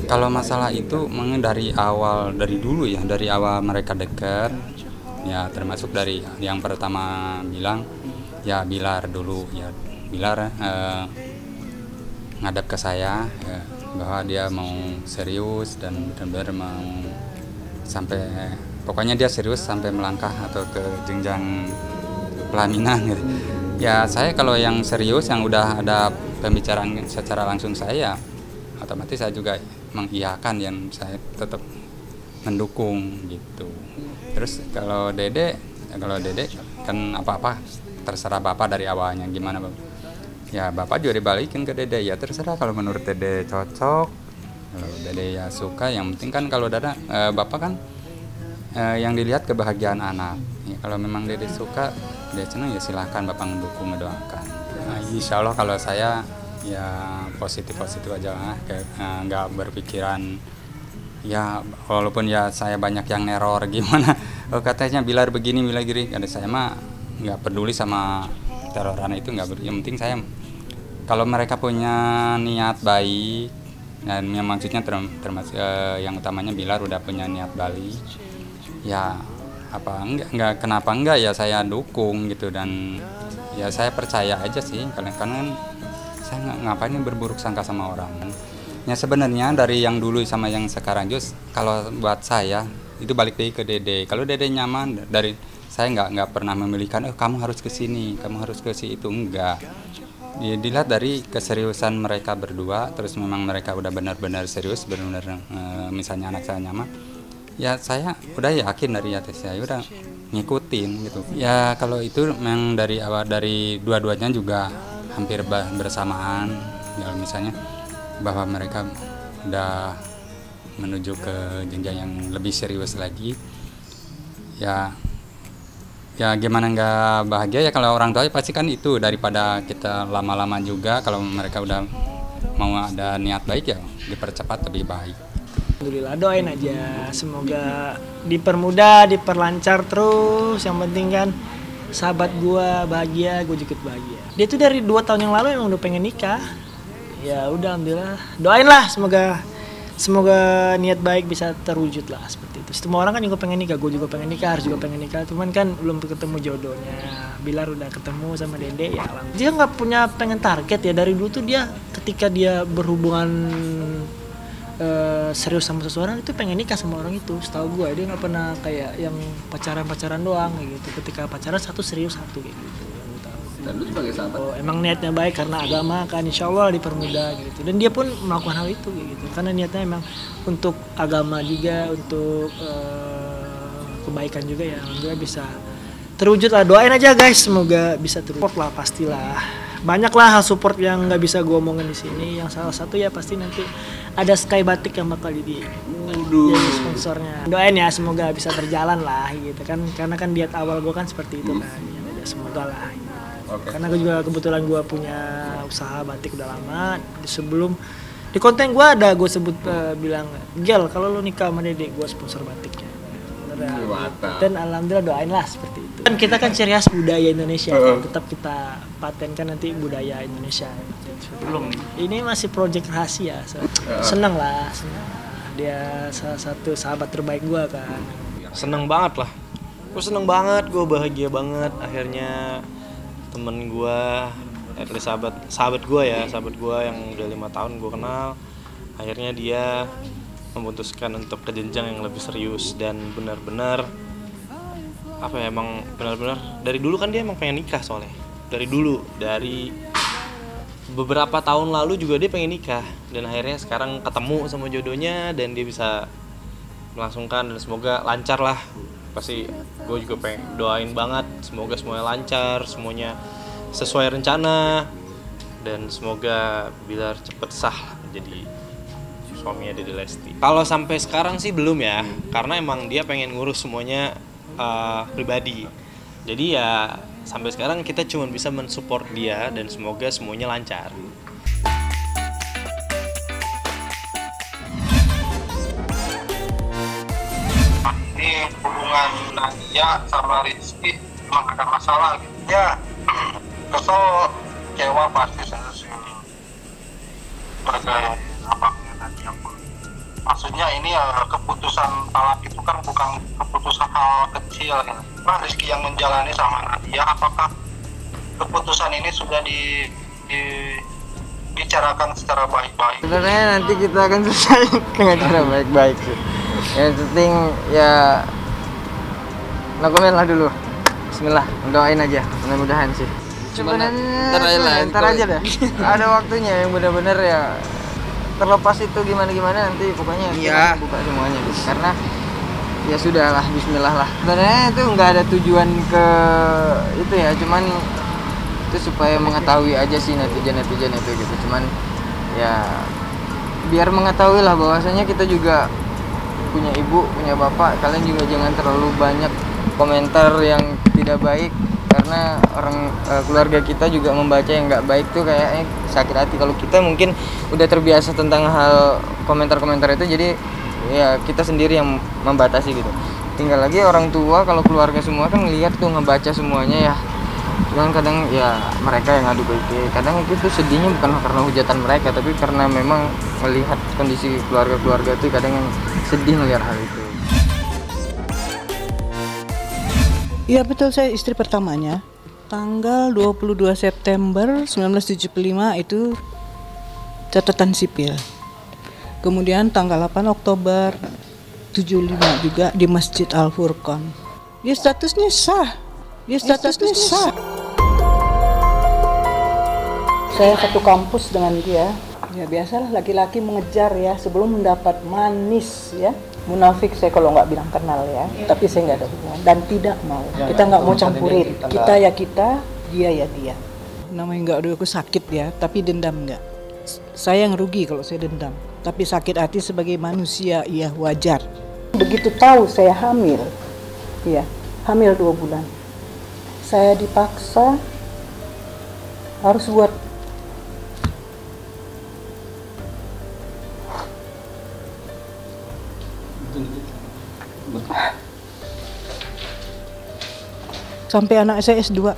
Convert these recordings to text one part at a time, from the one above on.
Kalau masalah itu memang dari awal, dari dulu ya, dari awal mereka dekat, ya termasuk dari yang pertama bilang, ya Bilar dulu, ya Bilar ngadap ke saya ya, bahwa dia mau serius dan benar-benar mau sampai, pokoknya dia serius sampai melangkah atau ke jenjang pelaminan gitu. Ya saya kalau yang serius yang udah ada pembicaraan secara langsung saya, otomatis saya juga mengiyakan dan saya tetap mendukung gitu. Terus kalau Dede kan apa-apa terserah Bapak dari awalnya gimana Bapak. Ya Bapak juga dibalikin ke Dede, ya terserah kalau menurut Dede cocok, kalau Dede ya suka, yang penting kan kalau Bapak kan yang dilihat kebahagiaan anak. Ya, kalau memang Dede suka, dia senang ya silahkan Bapak mendukung, mendoakan. Nah, insya Allah kalau saya ya positif-positif aja lah, kayak nggak berpikiran ya walaupun ya saya banyak yang neror gimana. Oh, katanya Bilar begini Bilar gini, ada saya mah nggak peduli sama teroran itu, nggak yang penting saya kalau mereka punya niat baik dan yang maksudnya termasuk yang utamanya Bilar udah punya niat baik ya apa enggak kenapa enggak ya saya dukung gitu. Dan ya saya percaya aja sih karena kan saya ngapain berburuk sangka sama orang. Ya sebenarnya dari yang dulu sama yang sekarang Jus, kalau buat saya itu balik lagi ke Dede. Kalau Dede nyaman, dari saya nggak pernah memilihkan, oh kamu harus ke sini, kamu harus ke situ, enggak. Dilihat dari keseriusan mereka berdua, terus memang mereka udah benar-benar serius, benar-benar misalnya anak saya nyaman, ya saya udah yakin dari hati saya udah ngikutin gitu. Ya kalau itu memang dari awal, dari dua-duanya juga hampir bersamaan. Ya misalnya bahwa mereka udah menuju ke jenjang yang lebih serius lagi, ya gimana nggak bahagia ya kalau orang tua pasti kan itu, daripada kita lama-lama juga kalau mereka udah mau ada niat baik ya dipercepat lebih baik. Alhamdulillah, doain aja semoga dipermudah, diperlancar terus. Yang penting kan sahabat gua bahagia, gua juga bahagia. Dia tuh dari 2 tahun yang lalu emang udah pengen nikah. Ya udah, alhamdulillah, doain lah semoga niat baik bisa terwujud lah seperti itu. Semua orang kan juga pengen nikah, gue juga pengen nikah, harus juga pengen nikah, cuman kan belum ketemu jodohnya. Bilar udah ketemu sama Dede ya, dia nggak punya pengen target ya dari dulu tuh. Dia ketika dia berhubungan serius sama seseorang itu pengen nikah sama orang itu, setahu gue. Dia nggak pernah kayak yang pacaran doang kayak gitu. Ketika pacaran satu serius, satu kayak gitu. Dan lu sebagai sahabat, Oh, emang niatnya baik karena agama kan, insya Allah dipermudah gitu. Dan dia pun melakukan hal itu gitu, karena niatnya emang untuk agama juga, untuk kebaikan juga ya. Alhamdulillah bisa terwujud lah. Doain aja guys, semoga bisa terwujud. Support lah pastilah. Banyak lah hal support yang nggak bisa gue omongin di sini. Yang salah satu ya pasti nanti ada Sky Batik yang bakal jadi sponsornya. Doain ya semoga bisa berjalan lah gitu kan, karena kan niat awal gue kan seperti itu kan. Ya, semoga lah. Okay. Karena gue juga kebetulan gue punya usaha batik udah lama. Sebelum di konten gue ada gue sebut bilang, Gel kalau lu nikah sama Dede gue sponsor batiknya. Dan alhamdulillah doain lah seperti itu. Kan kita kan ciri khas budaya Indonesia kan, tetap kita patenkan nanti budaya Indonesia. Belum. Ini masih project rahasia. Seneng lah, seneng. Dia salah satu sahabat terbaik gue kan. Seneng banget lah. Gue seneng banget, gue bahagia banget. Akhirnya temen gue, sahabat gue yang udah 5 tahun gue kenal, akhirnya dia memutuskan untuk ke jenjang yang lebih serius. Dan benar-benar apa ya, emang benar-benar dari dulu kan dia emang pengen nikah, soalnya dari dulu, dari beberapa tahun lalu juga dia pengen nikah. Dan akhirnya sekarang ketemu sama jodohnya dan dia bisa melangsungkan, dan semoga lancar lah. Pasti gue juga pengen doain banget semoga semuanya lancar, semuanya sesuai rencana, dan semoga Bilar cepet sah jadi suaminya Dede Lesti. Kalau sampai sekarang sih belum ya, karena emang dia pengen ngurus semuanya pribadi. Jadi ya sampai sekarang kita cuma bisa mensupport dia, dan semoga semuanya lancar. Hubungan Nadia sama Rizky emang ada masalah gitu ya. Kesel, kecewa pasti saya sih sebagai abangnya Nadia pun. Maksudnya ini keputusan talak itu kan bukan keputusan hal kecil ya. Nah, Rizky yang menjalani sama Nadia, apakah keputusan ini sudah dibicarakan secara baik-baik? Sebenarnya nanti kita akan selesai dengan cara baik-baik sih. Yang penting ya no comment lah dulu. Bismillah, doain aja, mudah-mudahan sih. Sebenarnya ntar aja dah. Ada waktunya yang benar-benar ya. Terlepas itu gimana nanti pokoknya kita buka semuanya gitu. Karena ya sudahlah, Bismillah lah. Sebenarnya itu nggak ada tujuan ke itu ya, cuman itu supaya mengetahui aja sih netizen itu gitu. Cuman ya biar mengetahui lah bahwasanya kita juga punya ibu, punya bapak. Kalian juga jangan terlalu banyak komentar yang tidak baik, karena orang keluarga kita juga membaca yang nggak baik tuh kayaknya sakit hati. Kalau kita mungkin udah terbiasa tentang hal komentar-komentar itu, jadi ya kita sendiri yang membatasi gitu. Tinggal lagi orang tua, kalau keluarga semua kan ngelihat tuh, ngebaca semuanya ya. Cuman kadang ya mereka yang ngadu baik, kadang itu tuh sedihnya bukan karena hujatan mereka, tapi karena memang melihat kondisi keluarga-keluarga tuh kadang yang sedih melihat hal itu. Iya betul, saya istri pertamanya. Tanggal 22 September 1975 itu catatan sipil. Kemudian tanggal 8 Oktober 75 juga di Masjid Al-Furqan. Dia statusnya sah. Saya satu kampus dengan dia. Ya biasalah laki-laki mengejar ya sebelum mendapat manis ya. Munafik saya kalau nggak bilang kenal ya, tapi saya nggak ada hubungan dan tidak mau. Kita nggak mau campurin. Kita ya kita, dia ya dia. Namanya nggak ada aku sakit ya, tapi dendam nggak. Saya yang rugi kalau saya dendam. Tapi sakit hati sebagai manusia, iya wajar. Begitu tahu saya hamil, ya hamil 2 bulan. Saya dipaksa harus buat sampai anak saya S2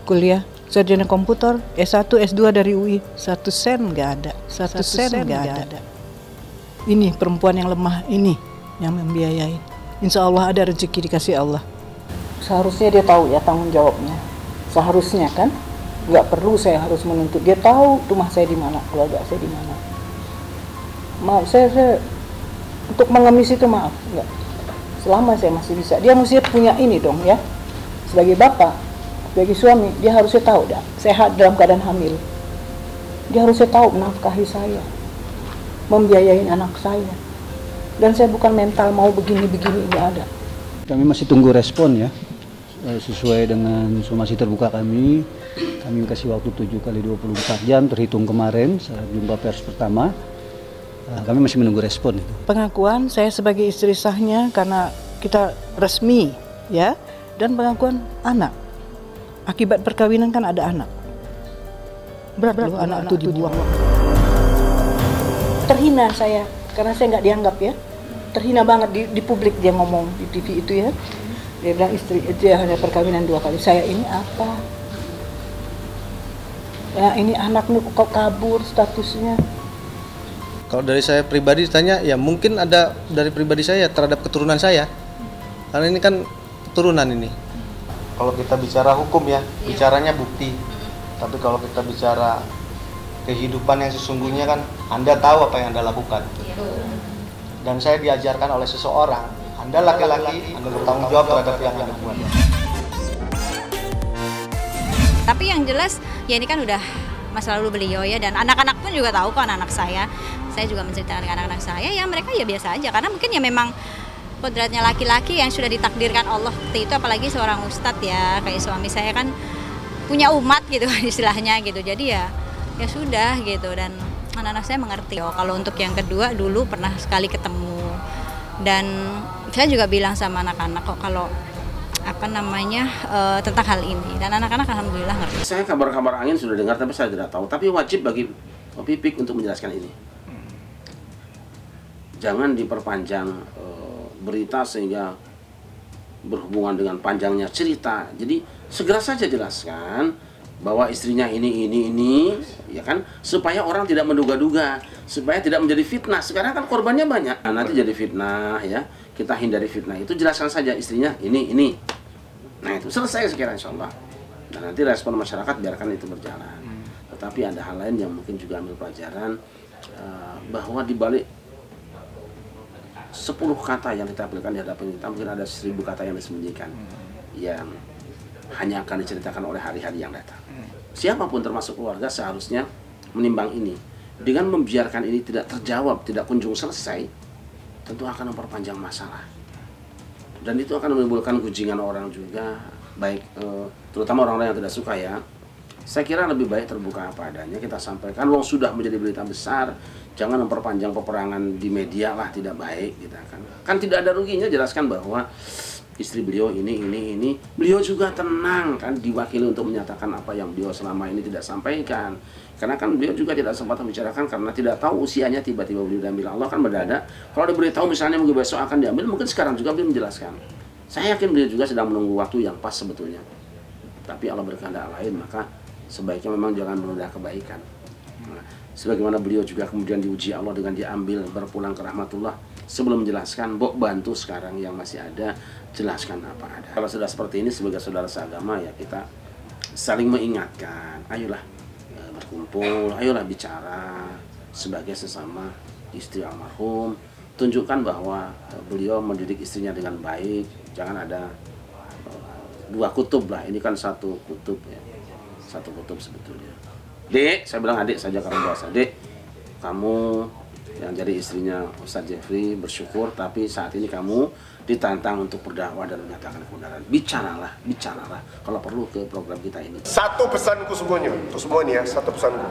kuliah sarjana komputer, S1, S2 dari UI, 1 sen nggak ada, 1 sen nggak ada. Ini perempuan yang lemah ini yang membiayai. Insya Allah ada rezeki dikasih Allah. Seharusnya dia tahu ya tanggung jawabnya. Seharusnya kan, nggak perlu saya harus menuntut. Dia tahu rumah saya di mana, keluarga saya di mana. Maaf, saya untuk mengemis itu maaf, nggak. Selama saya masih bisa, dia mesti punya ini dong ya. Sebagai bapak, sebagai suami, dia harusnya tahu dah. Sehat dalam keadaan hamil. Dia harusnya tahu menafkahi saya, membiayai anak saya. Dan saya bukan mental mau begini-begini, nggak ada. Kami masih tunggu respon ya, sesuai dengan somasi terbuka kami. Kami kasih waktu 7x24 jam terhitung kemarin saat jumpa pers pertama. Kami masih menunggu respon itu. Pengakuan saya sebagai istri sahnya karena kita resmi ya, dan pengakuan anak. Akibat perkawinan kan ada anak. Berat loh anak itu dibuang. Terhina saya karena saya nggak dianggap ya. Terhina banget di publik dia ngomong di TV itu ya. Dia bilang istri dia hanya perkawinan 2 kali. Saya ini apa? Ya ini anak nih kok kabur statusnya. Kalau dari saya pribadi ditanya, ya mungkin ada dari pribadi saya terhadap keturunan saya. Karena ini kan keturunan ini. Kalau kita bicara hukum ya, bicaranya bukti. Tapi kalau kita bicara kehidupan yang sesungguhnya kan, Anda tahu apa yang Anda lakukan. Dan saya diajarkan oleh seseorang, Anda laki-laki, Anda bertanggung jawab terhadap yang Anda buat. Tapi yang jelas, ya ini kan udah masa lalu beliau ya, dan anak-anak pun juga tahu kok anak saya. Saya juga menceritakan ke anak-anak saya, ya mereka ya biasa aja. Karena mungkin ya memang kodratnya laki-laki yang sudah ditakdirkan Allah seperti itu, apalagi seorang ustadz ya, kayak suami saya kan punya umat gitu istilahnya gitu. Jadi ya sudah gitu, dan anak-anak saya mengerti. Kalau untuk yang kedua dulu pernah sekali ketemu, dan saya juga bilang sama anak-anak kok kalau tentang hal ini, dan anak-anak alhamdulillah ngerti. Saya kabar-kabar angin sudah dengar tapi saya tidak tahu, tapi wajib bagi Pipik untuk menjelaskan ini. Jangan diperpanjang berita sehingga berhubungan dengan panjangnya cerita. Jadi segera saja jelaskan bahwa istrinya ini, ya kan, supaya orang tidak menduga-duga, supaya tidak menjadi fitnah. Sekarang kan korbannya banyak, nah, nanti jadi fitnah, ya. Kita hindari fitnah itu, jelaskan saja istrinya ini. Nah itu selesai sekiranya, insya Allah. Dan nanti respon masyarakat biarkan itu berjalan. Tetapi ada hal lain yang mungkin juga ambil pelajaran, bahwa di balik 10 kata yang ditampilkan di hadapan kita, mungkin ada 1000 kata yang disembunyikan, yang hanya akan diceritakan oleh hari-hari yang datang. Siapapun termasuk keluarga seharusnya menimbang ini. Dengan membiarkan ini tidak terjawab, tidak kunjung selesai, tentu akan memperpanjang masalah. Dan itu akan menimbulkan gunjingan orang juga, baik terutama orang-orang yang tidak suka, ya. Saya kira lebih baik terbuka apa adanya, kita sampaikan. Wong sudah menjadi berita besar, jangan memperpanjang peperangan di media lah, tidak baik, gitu kan. Kan tidak ada ruginya, jelaskan bahwa istri beliau ini, beliau juga tenang kan, diwakili untuk menyatakan apa yang beliau selama ini tidak sampaikan. Karena kan beliau juga tidak sempat membicarakan karena tidak tahu usianya, tiba-tiba beliau diambil Allah kan mendadak. Kalau diberitahu misalnya mungkin besok akan diambil, mungkin sekarang juga beliau menjelaskan. Saya yakin beliau juga sedang menunggu waktu yang pas sebetulnya. Tapi Allah berkehendak lain, maka sebaiknya memang jangan menunda kebaikan. Nah, sebagaimana beliau juga kemudian diuji Allah dengan diambil berpulang ke rahmatullah. Sebelum menjelaskan, Bok bantu sekarang yang masih ada, jelaskan apa ada. Kalau sudah seperti ini sebagai saudara seagama, ya kita saling mengingatkan. Ayolah berkumpul, ayolah bicara sebagai sesama istri almarhum. Tunjukkan bahwa beliau mendidik istrinya dengan baik. Jangan ada dua kutub lah. Ini kan satu kutub, ya. Satu kutub sebetulnya. Dek, saya bilang adik saja kalau bahasa. Dek, kamu yang jadi istrinya Ustadz Jeffrey bersyukur, tapi saat ini kamu ditantang untuk berdakwah dan menyatakan kebenaran. Bicaralah kalau perlu ke program kita ini. Satu pesanku semuanya, untuk semua ini ya, satu pesanku.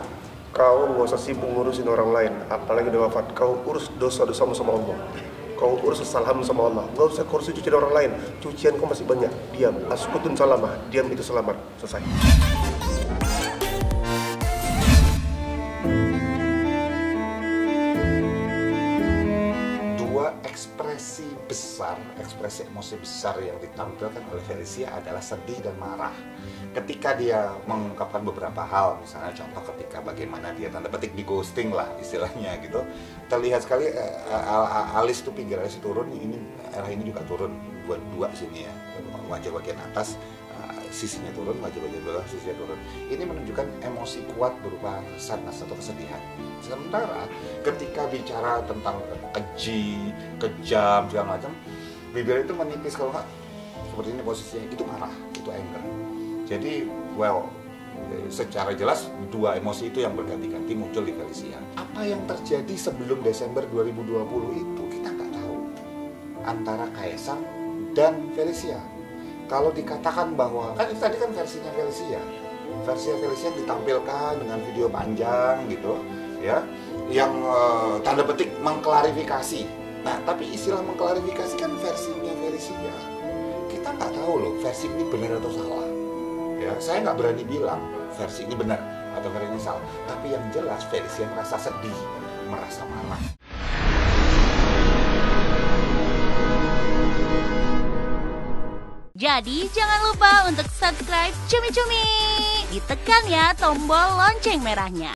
Kau nggak usah sibuk ngurusin orang lain, apalagi udah wafat. Kau urus dosa-dosamu sama Allah. Kau urus kesalahanmu sama Allah. Nggak usah kau cucian orang lain. Cucian kau masih banyak. Diam. Askutun salamah. Diam itu selamat. Selesai. Ekspresi besar, ekspresi emosi besar yang ditampilkan oleh Felicia adalah sedih dan marah. Ketika dia mengungkapkan beberapa hal, misalnya contoh ketika bagaimana dia tanda petik di ghosting lah istilahnya gitu, terlihat sekali alis tuh, pinggir alis turun, ini arah ini juga turun, dua sini ya, wajah bagian atas sisinya turun, wajah bagian bawah sisinya turun. Ini menunjukkan emosi kuat berupa sadness atau kesedihan. Sementara ketika bicara tentang keji, kejam, segala macam, bibir itu menipis, kalau nggak seperti ini posisinya, itu marah, itu anger. Jadi, secara jelas dua emosi itu yang berganti-ganti muncul di Felicia. Apa yang terjadi sebelum Desember 2020 itu kita nggak tahu antara Kaesang dan Felicia. Kalau dikatakan bahwa, kan itu tadi kan versinya Felicia, versi Felicia ditampilkan dengan video panjang gitu, ya, yang tanda petik mengklarifikasi. Nah, tapi istilah mengklarifikasi kan versinya Felicia. Kita nggak tahu loh versi ini benar atau salah. Ya, saya nggak berani bilang versi ini benar atau versi ini salah. Tapi yang jelas Felicia merasa sedih, merasa marah. Jadi jangan lupa untuk subscribe Cumi Cumi. Ditekan ya tombol lonceng merahnya.